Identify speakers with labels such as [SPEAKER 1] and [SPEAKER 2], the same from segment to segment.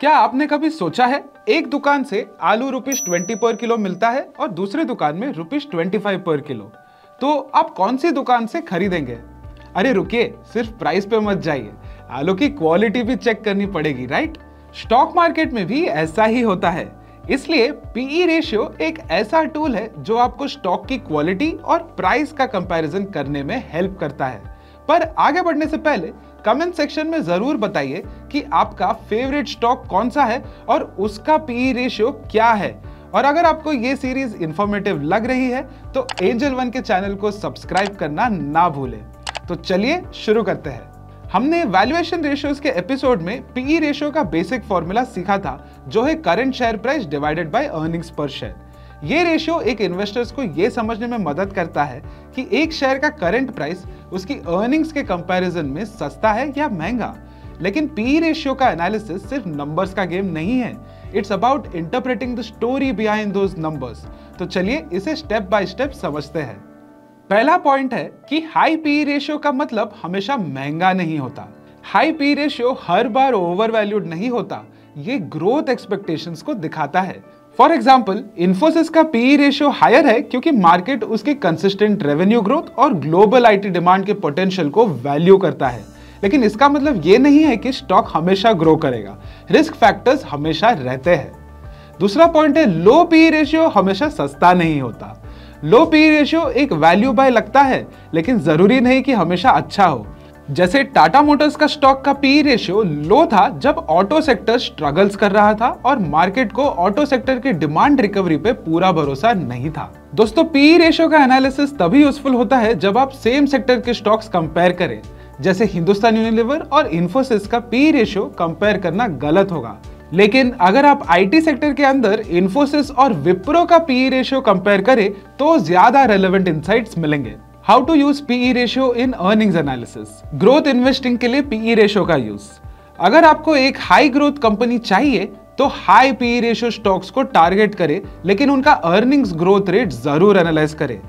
[SPEAKER 1] क्या आपने कभी सोचा है एक दुकान से आलू ₹20 पर किलो मिलता है और दूसरे दुकान में ₹25 पर किलो, तो आप कौन सी दुकान से खरीदेंगे? अरे रुकिए, सिर्फ प्राइस पे मत जाइए, आलू की क्वालिटी भी चेक करनी पड़ेगी, राइट? स्टॉक मार्केट में भी ऐसा ही होता है। इसलिए पीई रेशियो एक ऐसा टूल है जो आपको स्टॉक की क्वालिटी और प्राइस का कंपैरिजन करने में हेल्प करता है। पर आगे बढ़ने से पहले कमेंट सेक्शन में जरूर बताइए कि आपका फेवरेट स्टॉक कौन सा है और उसका पीई रेशियो क्या है। और अगर आपको ये सीरीज इंफॉर्मेटिव लग रही है तो एंजल वन के चैनल को सब्सक्राइब करना ना भूलें। तो चलिए शुरू करते हैं। हमने वैल्यूएशन रेशियोज के एपिसोड में पीई रेशियो का बेसिक फॉर्मूला सीखा था, जो है current share price divided by earnings पर शेयर। ये रेशियो एक इन्वेस्टर्स को ये समझने में मदद करता है कि एक शेयर का करंट प्राइस उसकी अर्निंग्स के कंपैरिजन में सस्ता है या महंगा। लेकिन पीई रेशियो का एनालिसिस सिर्फ नंबर्स का गेम नहीं है, it's about interpreting the story behind those numbers. तो चलिए इसे स्टेप बाय स्टेप समझते हैं। पहला पॉइंट है कि हाई पीई रेशियो का मतलब हमेशा महंगा नहीं होता। हाई पीई रेशियो हर बार ओवर वैल्यूड नहीं होता, ये ग्रोथ एक्सपेक्टेशंस को दिखाता है। फॉर एग्जाम्पल, इन्फोसिस का पीई रेशियो हायर है क्योंकि मार्केट उसके कंसिस्टेंट रेवेन्यू ग्रोथ और ग्लोबल आईटी डिमांड के पोटेंशियल को वैल्यू करता है। लेकिन इसका मतलब ये नहीं है कि स्टॉक हमेशा ग्रो करेगा, रिस्क फैक्टर्स हमेशा रहते हैं। दूसरा पॉइंट है, लो पीई रेशियो हमेशा सस्ता नहीं होता। लो पीई रेशियो एक वैल्यू बाय लगता है, लेकिन जरूरी नहीं कि हमेशा अच्छा हो। जैसे टाटा मोटर्स का स्टॉक का पीई रेशियो लो था जब ऑटो सेक्टर स्ट्रगल्स कर रहा था और मार्केट को ऑटो सेक्टर के डिमांड रिकवरी पे पूरा भरोसा नहीं था। दोस्तों, पीई रेशियो का एनालिसिस तभी यूजफुल होता है जब आप सेम सेक्टर के स्टॉक्स कंपेयर करें। जैसे हिंदुस्तान यूनिलीवर और इन्फोसिस का पीई रेशियो कंपेयर करना गलत होगा। लेकिन अगर आप आईटी सेक्टर के अंदर इन्फोसिस और विप्रो का पीई रेशियो कंपेयर करें तो ज्यादा रेलेवेंट इंसाइट्स मिलेंगे। How to use PE ratio in earnings analysis. Growth investing के लिए पीई रेशियो का यूज। अगर आपको एक हाई ग्रोथ कंपनी चाहिए तो हाई पीई रेशियो स्टॉक्स को टारगेट करें, लेकिन उनका अर्निंग्स ग्रोथ रेट जरूर एनालाइज करें।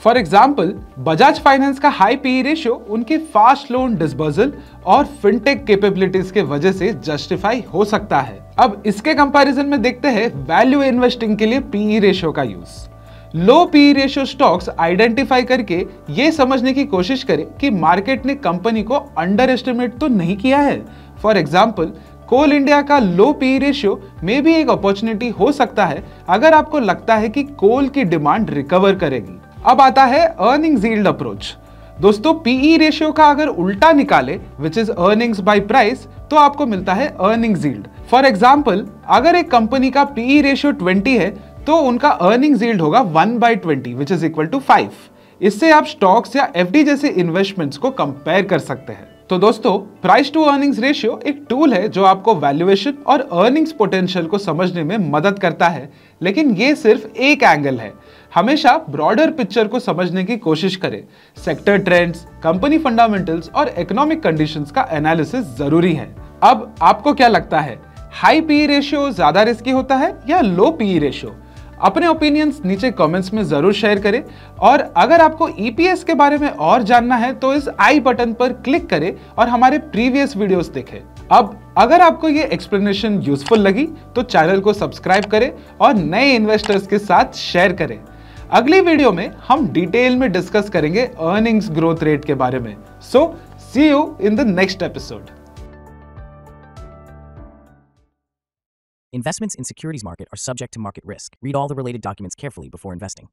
[SPEAKER 1] फॉर एग्जाम्पल, बजाज फाइनेंस का हाई पीई रेशियो उनकी फास्ट लोन डिस्बर्सल और फिनटेक कैपेबिलिटीज के वजह से जस्टिफाई हो सकता है। अब इसके कंपैरिजन में देखते हैं वैल्यू इन्वेस्टिंग के लिए पीई रेशियो का यूज। लो पीई रेशियो स्टॉक्स आइडेंटिफाई करके ये समझने की कोशिश करें कि मार्केट ने कंपनी को अंडर एस्टिमेट तो नहीं किया है। फॉर एग्जाम्पल, कोल इंडिया का लो पीई रेशियो में भी एक अपॉर्चुनिटी हो सकता है अगर आपको लगता है कि कोल की डिमांड रिकवर करेगी। अब आता है अर्निंग्स यील्ड अप्रोच। दोस्तों, पीई रेशियो का अगर उल्टा निकाले, which is earnings by price, तो आपको मिलता है अर्निंग्स यील्ड। फॉर एग्जाम्पल, अगर एक कंपनी का पीई रेशियो 20 है तो उनका अर्निंग्स यील्ड होगा 1/20 विच इज इक्वल टू 5। इससे आप स्टॉक्स या एफडी जैसे इन्वेस्टमेंट्स को कंपेयर कर सकते हैं। तो दोस्तों, प्राइस टू अर्निंग्स रेशियो एक टूल है जो आपको वैल्यूएशन और अर्निंग्स पोटेंशियल को समझने में मदद करता है, लेकिन ये सिर्फ एक एंगल है। हमेशा ब्रॉडर पिक्चर को समझने की कोशिश करें। सेक्टर ट्रेंड्स, कंपनी फंडामेंटल्स और इकोनॉमिक कंडीशंस का एनालिसिस जरूरी है। अब आपको क्या लगता है, हाई पीई रेशियो ज्यादा रिस्की होता है या लो पीई रेशियो? अपने ओपिनियंस नीचे कमेंट्स में जरूर शेयर करें। और अगर आपको ईपीएस के बारे में और जानना है तो इस आई बटन पर क्लिक करें और हमारे प्रीवियस वीडियोस देखें। अब अगर आपको ये एक्सप्लेनेशन यूजफुल लगी तो चैनल को सब्सक्राइब करें और नए इन्वेस्टर्स के साथ शेयर करें। अगली वीडियो में हम डिटेल में डिस्कस करेंगे अर्निंग्स ग्रोथ रेट के बारे में। So see you in the next episode.
[SPEAKER 2] Investments in securities market are subject to market risk. Read all the related documents carefully before investing.